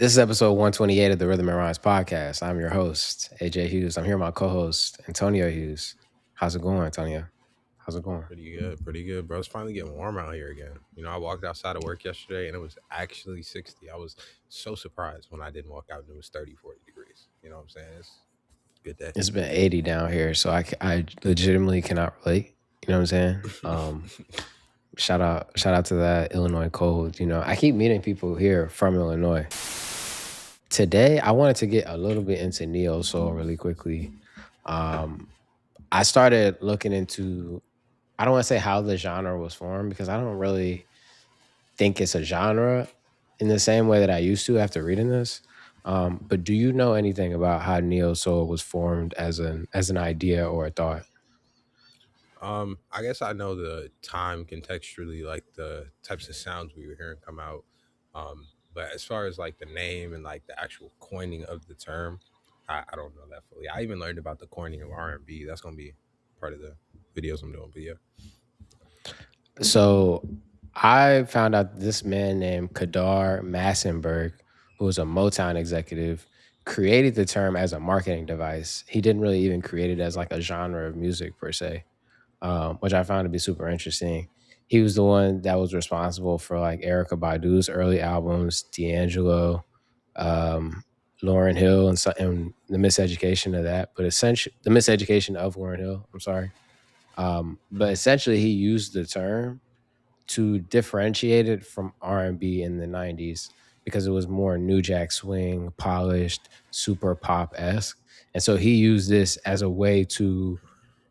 This is episode 128 of the Rhythm and Rise podcast. I'm your host, AJ Hughes. I'm here with my co-host, Antonio Hughes. How's it going, Antonio? How's it going? Pretty good, bro. It's finally getting warm out here again. I walked outside of work yesterday and it was actually 60. I was so surprised when I didn't walk out and it was 30, 40 degrees. You know what I'm saying? It's a good day. It's been 80 down here, so I legitimately cannot relate. You know what I'm saying? Shout out to that Illinois cold. I keep meeting people here from Illinois. Today, I wanted to get a little bit into neo soul really quickly. I started looking into, I don't want to say how the genre was formed because I don't really think it's a genre in the same way that I used to after reading this. But do you know anything about how neo soul was formed as an idea or a thought? I guess I know the time contextually, like the types of sounds we were hearing come out. But as far as like the name and like the actual coining of the term, I don't know that fully. I even learned about the coining of R&B. That's gonna be part of the videos I'm doing. But yeah. So I found out this man named Kedar Massenburg, who was a Motown executive, created the term as a marketing device. He didn't really even create it as like a genre of music per se, which I found to be super interesting. He was the one that was responsible for like Erykah Badu's early albums, D'Angelo, um, Lauryn Hill, and the miseducation of that. But essentially, the miseducation of Lauryn Hill. I'm sorry. But essentially, he used the term to differentiate it from R&B in the 90s because it was more new jack swing, polished, super pop-esque. And so he used this as a way to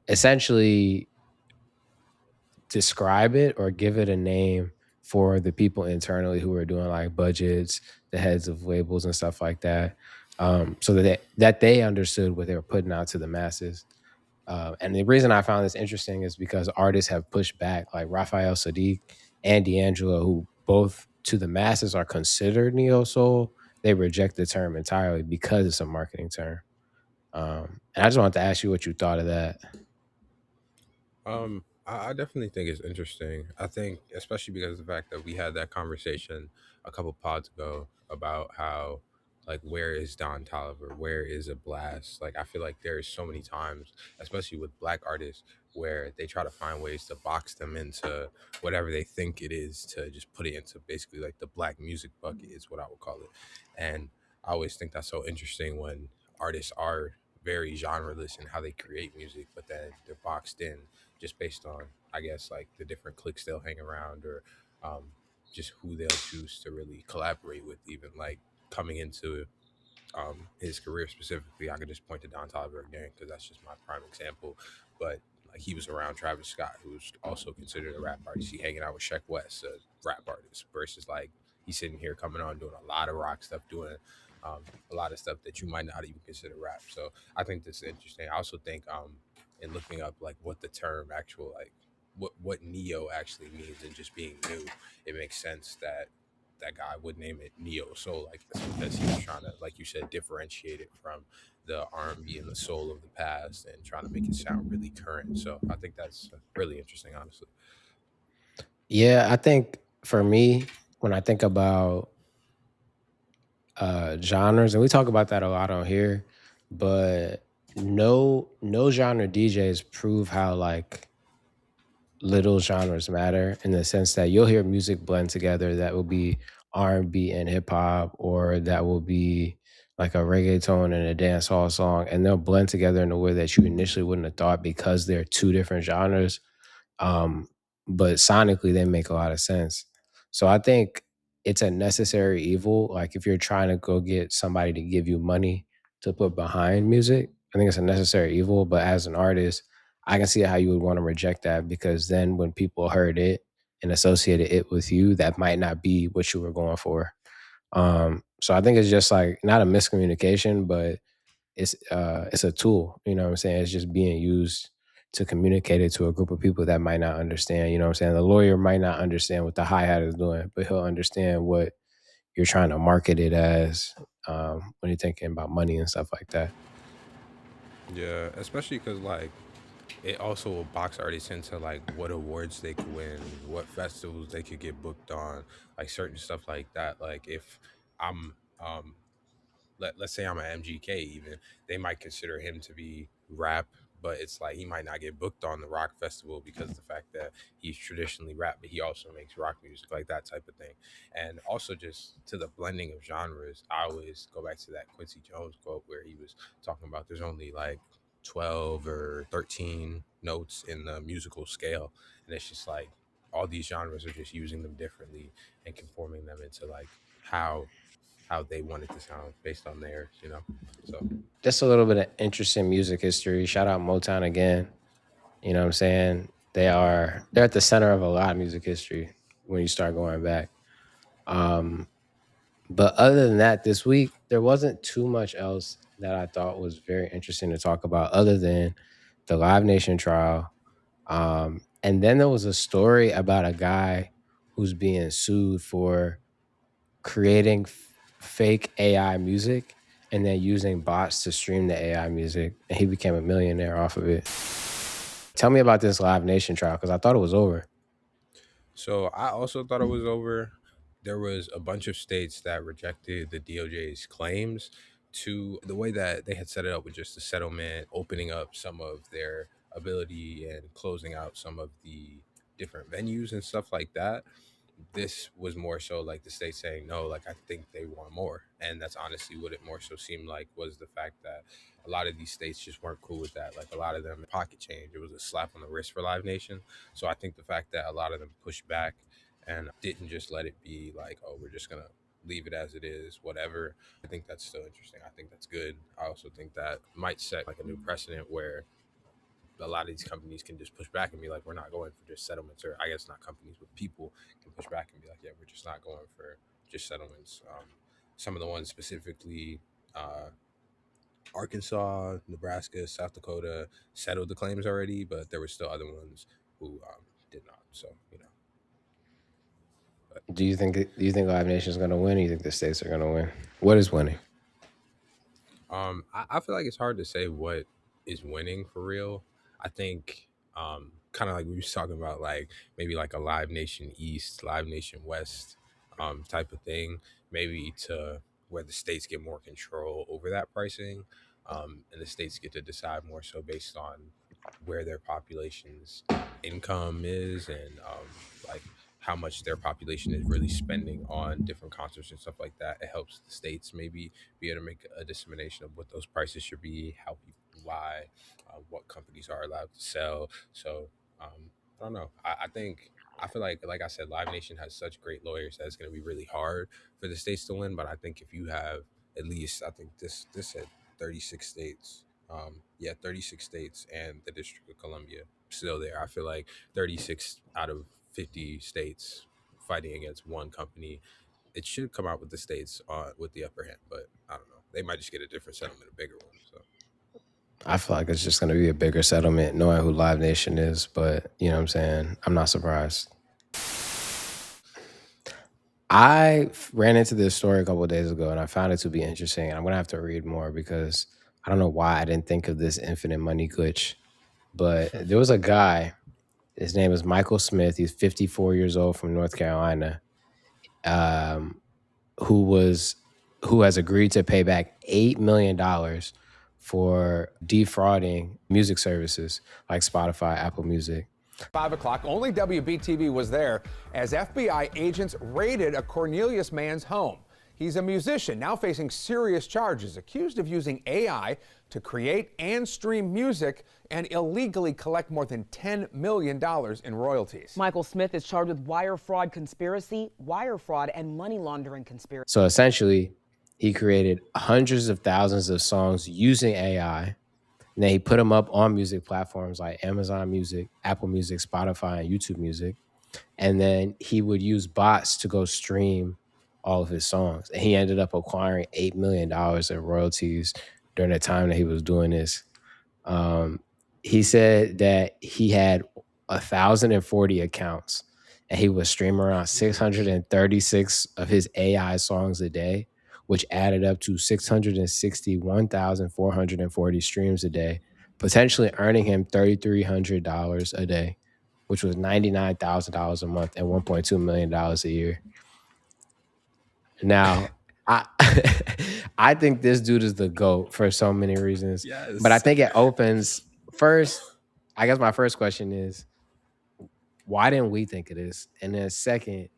essentially describe it or give it a name for the people internally who were doing like budgets, the heads of labels and stuff like that, so that they understood what they were putting out to the masses. And the reason I found this interesting is because artists have pushed back, like Raphael Saadiq and D'Angelo, who both to the masses are considered neo soul. They reject the term entirely because it's a marketing term. And I just wanted to ask you what you thought of that. I definitely think it's interesting. I think, especially because of the fact that we had that conversation a couple pods ago about how, like, where is Don Toliver? Where is a blast? Like, I feel like there is so many times, especially with black artists, where they try to find ways to box them into whatever they think it is to just put it into basically like the black music bucket is what I would call it. And I always think that's so interesting when artists are very genreless in how they create music, but then they're boxed in just based on, I guess, like the different cliques they'll hang around or um, just who they'll choose to really collaborate with. Even like coming into his career specifically, I could just point to Don Toliver again because that's just my prime example. But like he was around Travis Scott, who's also considered a rap artist. He hanging out with Sheck West, a rap artist, versus like he's sitting here coming on doing a lot of rock stuff, doing a lot of stuff that you might not even consider rap. So I think this is interesting. I also think in looking up like what the term actual like what neo actually means and just being new, it makes sense that that guy would name it neo soul like this because he was trying to, like you said, differentiate it from the R&B and the soul of the past and trying to make it sound really current. So I think that's really interesting, honestly. Yeah, I think for me, when I think about genres, and we talk about that a lot on here, but no genre DJs prove how like little genres matter in the sense that you'll hear music blend together that will be R&B and hip hop, or that will be like a reggaeton and a dance hall song, and they'll blend together in a way that you initially wouldn't have thought because they're two different genres. Um, but sonically, they make a lot of sense. So I think it's a necessary evil. Like if you're trying to go get somebody to give you money to put behind music, I think it's a necessary evil. But as an artist, I can see how you would want to reject that because then when people heard it and associated it with you, that might not be what you were going for. So I think it's just like not a miscommunication, but it's a tool. You know what I'm saying? It's just being used to communicate it to a group of people that might not understand. You know what I'm saying? The lawyer might not understand what the hi hat is doing, but he'll understand what you're trying to market it as when you're thinking about money and stuff like that. Yeah, especially because like it also will box artists into like what awards they could win, what festivals they could get booked on, like certain stuff like that. Like if I'm let's say I'm an MGK, even they might consider him to be rap, but it's like he might not get booked on the rock festival because of the fact that he's traditionally rap, but he also makes rock music, like that type of thing. And also just to the blending of genres, I always go back to that Quincy Jones quote where he was talking about there's only like 12 or 13 notes in the musical scale, and it's just like all these genres are just using them differently and conforming them into like how they want it to sound based on theirs, you know. So Just a little bit of interesting music history. Shout out Motown again. You know what I'm saying? They're at the center of a lot of music history when you start going back. But other than that, this week there wasn't too much else that I thought was very interesting to talk about, other than the Live Nation trial. And then there was a story about a guy who's being sued for creating fake AI music and then using bots to stream the AI music, and he became a millionaire off of it. Tell me about this Live Nation trial, because I thought it was over. So I also thought it was over. There was a bunch of states that rejected the DOJ's claims to the way that they had set it up with just the settlement, opening up some of their ability and closing out some of the different venues and stuff like that. This was more so like the state saying no, like I think they want more, and that's honestly what it more so seemed like, was the fact that a lot of these states just weren't cool with that. Like a lot of them pocket change, it was a slap on the wrist for Live Nation. So I think the fact that a lot of them pushed back and didn't just let it be like, oh, we're just gonna leave it as it is, whatever, I think that's still interesting. I think that's good. I also think that might set like a new precedent where a lot of these companies can just push back and be like, we're not going for just settlements, or I guess not companies, but people can push back and be like, yeah, we're just not going for just settlements. Some of the ones specifically, Arkansas, Nebraska, South Dakota settled the claims already, but there were still other ones who did not. So Do you think Live Nation is going to win? Or you think the states are going to win? What is winning? I feel like it's hard to say what is winning for real. I think kind of like we were talking about, like maybe like a Live Nation East, Live Nation West type of thing, maybe to where the states get more control over that pricing, and the states get to decide more so based on where their population's income is, and like how much their population is really spending on different concerts and stuff like that. It helps the states maybe be able to make a dissemination of what those prices should be, how people buy, what companies are allowed to sell. So I don't know. I think I feel like I said, Live Nation has such great lawyers that it's going to be really hard for the states to win. But I think if you have at least, I think this said 36 states. Yeah, 36 states and the District of Columbia still there. I feel like 36 out of 50 states fighting against one company, it should come out with the states with the upper hand, but I don't know. They might just get a different settlement, a bigger one. So I feel like it's just going to be a bigger settlement knowing who Live Nation is, but you know what I'm saying? I'm not surprised. I ran into this story a couple of days ago and I found it to be interesting. And I'm going to have to read more because I don't know why I didn't think of this infinite money glitch. But there was a guy, his name is Michael Smith. He's 54 years old from North Carolina, um, who has agreed to pay back $8 million for defrauding music services like Spotify, Apple Music. 5 o'clock, only WBTV was there as FBI agents raided a Cornelius man's home. He's a musician now facing serious charges, accused of using AI to create and stream music and illegally collect more than $10 million in royalties. Michael Smith is charged with wire fraud conspiracy, wire fraud, and money laundering conspiracy. So essentially, he created hundreds of thousands of songs using AI. And then he put them up on music platforms like Amazon Music, Apple Music, Spotify, and YouTube Music. And then he would use bots to go stream all of his songs. And he ended up acquiring $8 million in royalties during the time that he was doing this. He said that he had 1,040 accounts and he would stream around 636 of his AI songs a day, which added up to 661,440 streams a day, potentially earning him $3,300 a day, which was $99,000 a month and $1.2 million a year. Now, I think this dude is the GOAT for so many reasons. Yes. But I think it opens first. I guess my first question is, why didn't we think of this? And then second,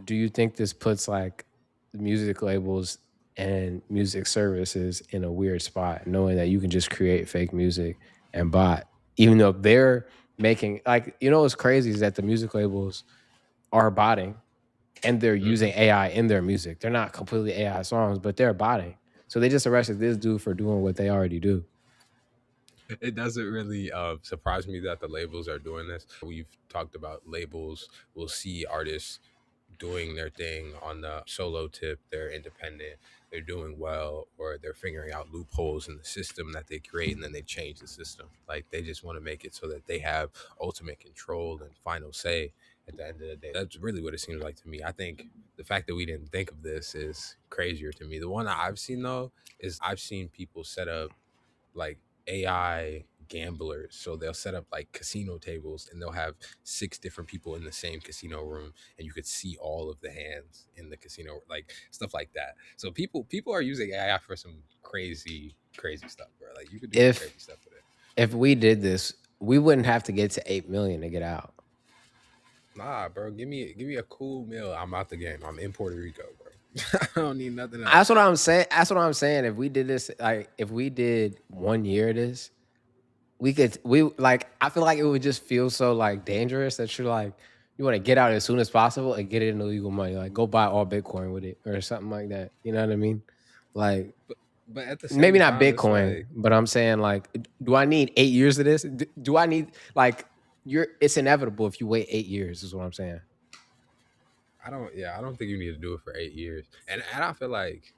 do you think this puts like music labels and music services in a weird spot, knowing that you can just create fake music and bot, even though they're making like, what's crazy is that the music labels are botting and they're using AI in their music. They're not completely AI songs, but they're botting. So they just arrested this dude for doing what they already do. It doesn't really surprise me that the labels are doing this. We've talked about labels. We'll see artists doing their thing on the solo tip. They're independent. They're doing well, or they're figuring out loopholes in the system that they create, and then they change the system. Like they just want to make it so that they have ultimate control and final say at the end of the day. That's really what it seems like to me. I think the fact that we didn't think of this is crazier to me. The one that I've seen though is I've seen people set up like AI gamblers. So they'll set up like casino tables and they'll have 6 different people in the same casino room and you could see all of the hands in the casino, like stuff like that. So people are using AI for some crazy stuff, bro. Like you could do some crazy stuff with it. If we did this, we wouldn't have to get to 8 million to get out. Nah, bro, give me a cool meal. I'm out the game. I'm in Puerto Rico, bro. I don't need nothing else. That's what I'm saying. That's what I'm saying. If we did this, like if we did 1 year of this, I feel like it would just feel so like dangerous that you're like, you want to get out as soon as possible and get it in illegal money. Like go buy all Bitcoin with it or something like that. You know what I mean? Like, but at the same maybe time, not Bitcoin, like, but I'm saying like, do I need 8 years of this? Do I need like it's inevitable if you wait 8 years is what I'm saying. I don't think you need to do it for 8 years. And I feel like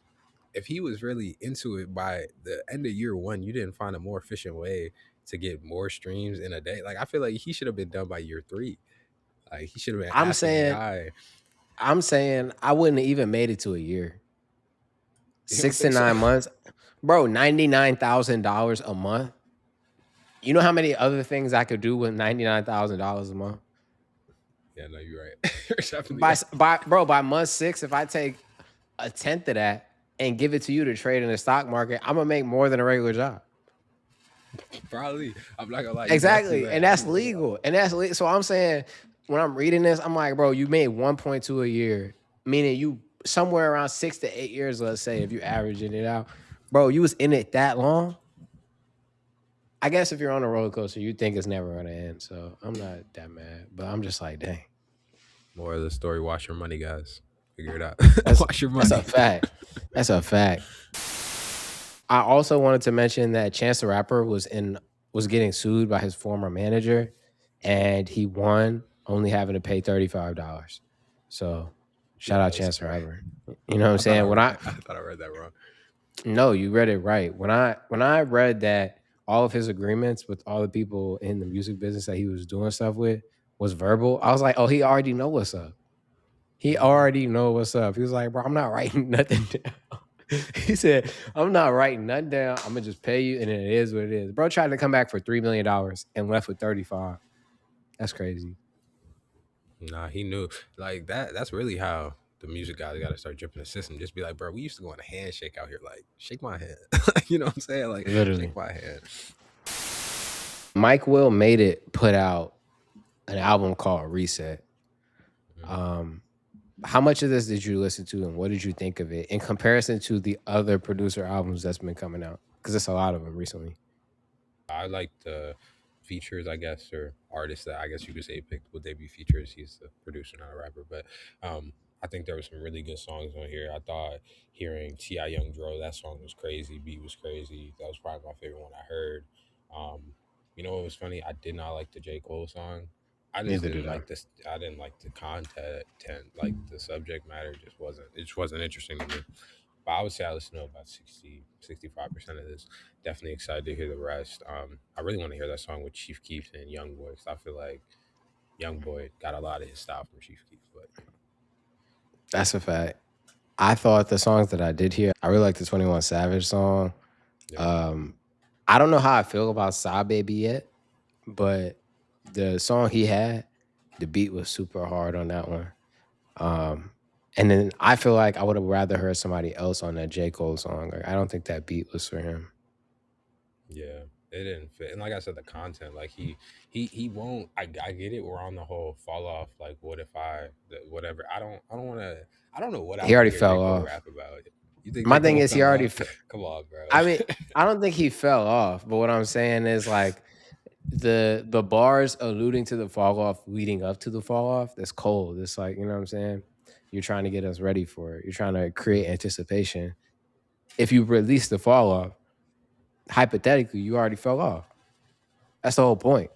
if he was really into it by the end of year 1, you didn't find a more efficient way to get more streams in a day. Like I feel like he should have been done by year 3. Like he should have been asking AI. I'm saying I wouldn't have even made it to a year. 6 to 9 months. Bro, $99,000 a month. You know how many other things I could do with $99,000 a month? Yeah, no, you're right. By month 6, if I take a tenth of that and give it to you to trade in the stock market, I'm gonna make more than a regular job. Probably. I'm not gonna lie. Exactly. And that's legal. So I'm saying when I'm reading this, I'm like, bro, you made 1.2 a year, meaning you somewhere around 6 to 8 years, let's say, if you averaging it out. Bro, you was in it that long. I guess if you're on a roller coaster, you think it's never gonna end. So I'm not that mad, but I'm just like, dang. More of the story, wash your money, guys. Figure it out. Wash your money. That's a fact. I also wanted to mention that Chance the Rapper was getting sued by his former manager, and he won, only having to pay $35. So shout out Chance the Rapper. You know what I'm saying? I thought I read that wrong. No, you read it right. When I read that all of his agreements with all the people in the music business that he was doing stuff with was verbal, I was like, oh, he already know what's up. He already know what's up. He was like, bro, I'm not writing nothing down. He said, I'm not writing nothing down. I'm going to just pay you, and it is what it is. Bro tried to come back for $3 million and left with 35. That's crazy. Nah, he knew. Like, that's really how the music guys got to start dripping the system. Just be like, bro, we used to go on a handshake out here. Like, shake my hand. You know what I'm saying? Like, literally. Shake my hand. Mike Will Made It put out an album called Reset. How much of this did you listen to, and what did you think of it in comparison to the other producer albums that's been coming out? Because there's a lot of them recently. I like the features, I guess, or artists that I guess you could say picked. Would they be features? He's the producer, not a rapper. But I think there were some really good songs on here. I thought hearing T.I. Young Dro, that song was crazy. Beat was crazy. That was probably my favorite one I heard. You know what was funny? I did not like the J. Cole song. I just didn't like this. I didn't like the content. Like the subject matter just wasn't interesting to me. But I would say I listened to about 65% of this. Definitely excited to hear the rest. I really want to hear that song with Chief Keef and Youngboy, because I feel like Youngboy got a lot of his style from Chief Keef. But that's a fact. I thought the songs that I did hear, I really like the 21 Savage song. Yeah. I don't know how I feel about Sa Baby yet, but the song he had, the beat was super hard on that one. And then I feel like I would have rather heard somebody else on that J. Cole song. Like, I don't think that beat was for him. Yeah, it didn't fit. And like I said, the content, like he won't. I get it. We're on the whole fall off. Like, what if whatever. I don't want to. I don't know what I He want to already hear J fell Cole off. rap about. You think My J thing Cole is, he fell already. off? Come on, bro. I mean, I don't think he fell off, but what I'm saying is like the bars alluding to the fall off, leading up to the fall off. That's cold. It's like, you know what I'm saying. You're trying to get us ready for it. You're trying to create anticipation. If you release the fall off, hypothetically, you already fell off. That's the whole point.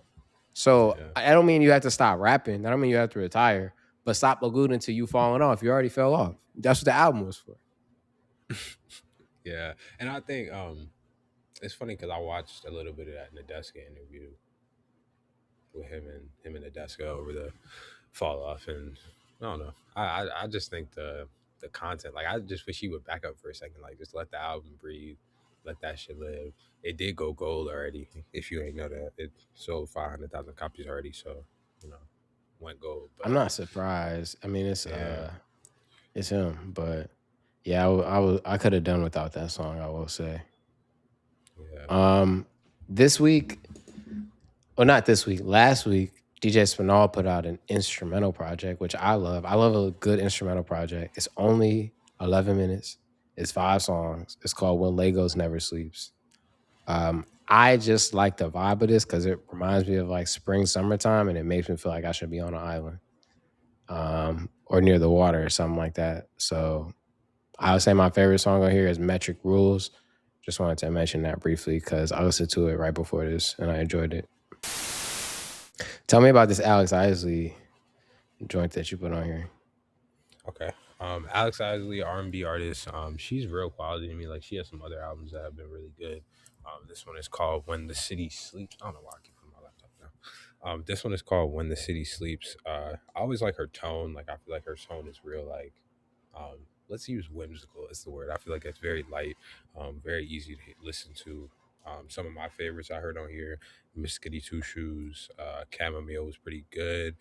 So Yeah. I don't mean you have to stop rapping. I don't mean you have to retire, but stop alluding to you falling off. You already fell off. That's what the album was for. Yeah, and I think it's funny because I watched a little bit of that Nadeska interview with him and Nadeska over the fall off, and I don't know. I just think the content, like I just wish he would back up for a second, like just let the album breathe, let that shit live. It did go gold already. If you ain't know that, it sold 500,000 copies already, so you know went gold. I'm But not surprised. I mean, yeah, it's him, but yeah, I could have done without that song. I will say. yeah, This week, or not this week, last week, DJ Spinall put out an instrumental project, which I love. I love a good instrumental project. It's only 11 minutes. It's 5 songs. It's called When Legos Never Sleeps. I just like the vibe of this because it reminds me of like spring, summertime, and it makes me feel like I should be on an island, or near the water or something like that. So I would say my favorite song on here is Metric Rules. Just wanted to mention that briefly because I listened to it right before this and I enjoyed it. Tell me about this Alex Isley joint that you put on here. okay. Alex Isley, R&B artist. She's real quality to me. Like she has some other albums that have been really good. This one is called When the City Sleeps. I don't know why I keep putting my laptop down. This one is called When the City Sleeps. I always like her tone. Like I feel like her tone is real. Like, let's use whimsical as the word. I feel like it's very light, very easy to listen to. Some of my favorites I heard on here: Miss Goody Two Shoes, Chamomile was pretty good.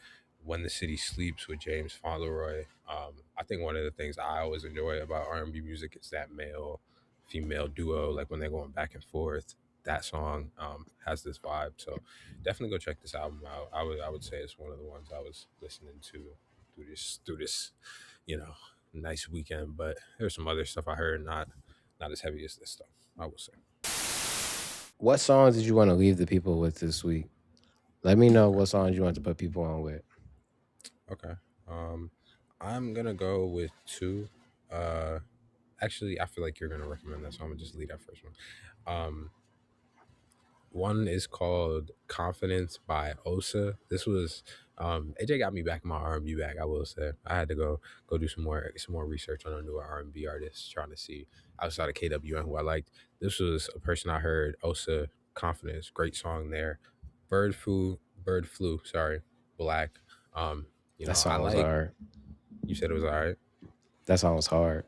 When the City Sleeps with James Fauntleroy. I think one of the things I always enjoy about R&B music is that male female duo, like when they're going back and forth. That song has this vibe, so definitely go check this album out. I would say it's one of the ones I was listening to through this nice weekend. But there's some other stuff I heard, not as heavy as this stuff, I will say. What songs did you want to leave the people with this week? Let me know what songs you want to put people on with. Okay. I'm gonna go with 2. Actually, I feel like you're gonna recommend that, so I'm gonna just lead that first one. One is called Confidence by Osa. This was AJ got me back in my R&B bag, I will say. I had to go do some more research on a newer R&B artist, trying to see outside of KWN who I liked. This was a person I heard, Osa, Confidence, great song there. Bird flu, sorry, Black. That I song was like, hard. you said it was all right. That song was hard.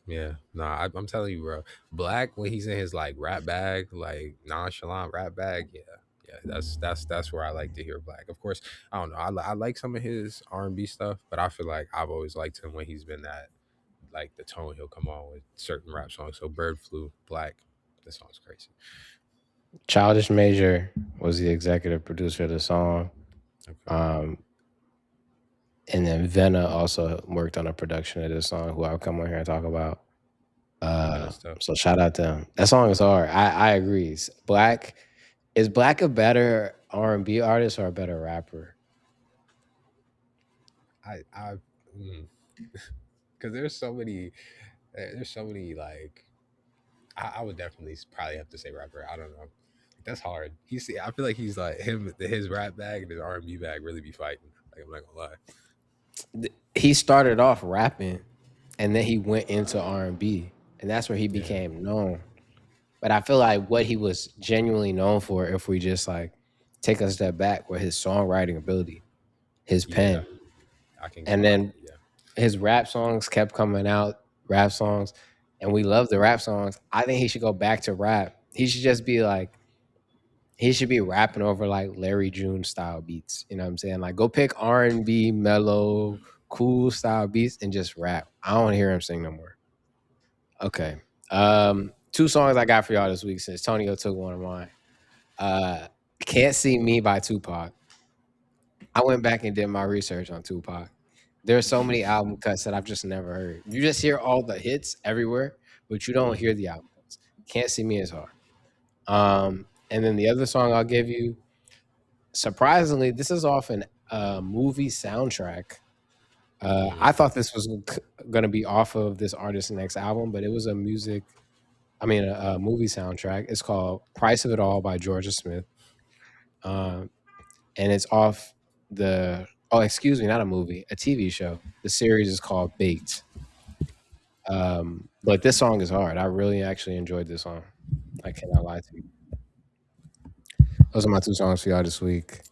Yeah, nah, I'm telling you, bro. Black when he's in his like rap bag, like nonchalant rap bag, yeah, that's where I like to hear Black. Of course, I don't know. I like some of his R&B stuff, but I feel like I've always liked him when he's been that, like the tone he'll come on with certain rap songs. So Bird Flu, Black, this song's crazy. Childish Major was the executive producer of the song. Okay. And then Venna also worked on the production of this song, who I'll come on here and talk about. That's tough. So shout out to them. That song is hard. I agree. Black is Black a better R&B artist or a better rapper? I because there's so many like I would definitely probably have to say rapper. I don't know. That's hard. I feel like he's like his rap bag and his R&B bag really be fighting. Like I'm not gonna lie. He started off rapping, and then he went into R&B, and that's where he Yeah. became known. But I feel like what he was genuinely known for, if we just like take a step back, were his songwriting ability, his Yeah. pen, I can give and him that. then Yeah. his rap songs kept coming out, rap songs, and we love the rap songs. I think he should go back to rap. He should just be like, he should be rapping over like Larry June style beats. You know what I'm saying? Like, go pick R&B, mellow, cool style beats and just rap. I don't want to hear him sing no more. Okay. Two songs I got for y'all this week since Tonio took one of mine. Can't See Me by Tupac. I went back and did my research on Tupac. There's so many album cuts that I've just never heard. You just hear all the hits everywhere, but you don't hear the album cuts. Can't See Me is hard. And then the other song I'll give you, surprisingly, this is off a movie soundtrack. I thought this was going to be off of this artist's next album, but it was a movie soundtrack. It's called Price of It All by Georgia Smith. And it's off not a movie, a TV show. The series is called Baked. But this song is hard. I really actually enjoyed this song. I cannot lie to you. Those are my two songs for y'all this week.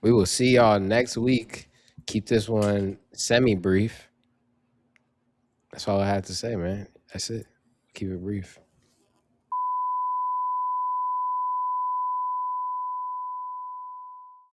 We will see y'all next week. Keep this one semi-brief. That's all I had to say, man. That's it. Keep it brief.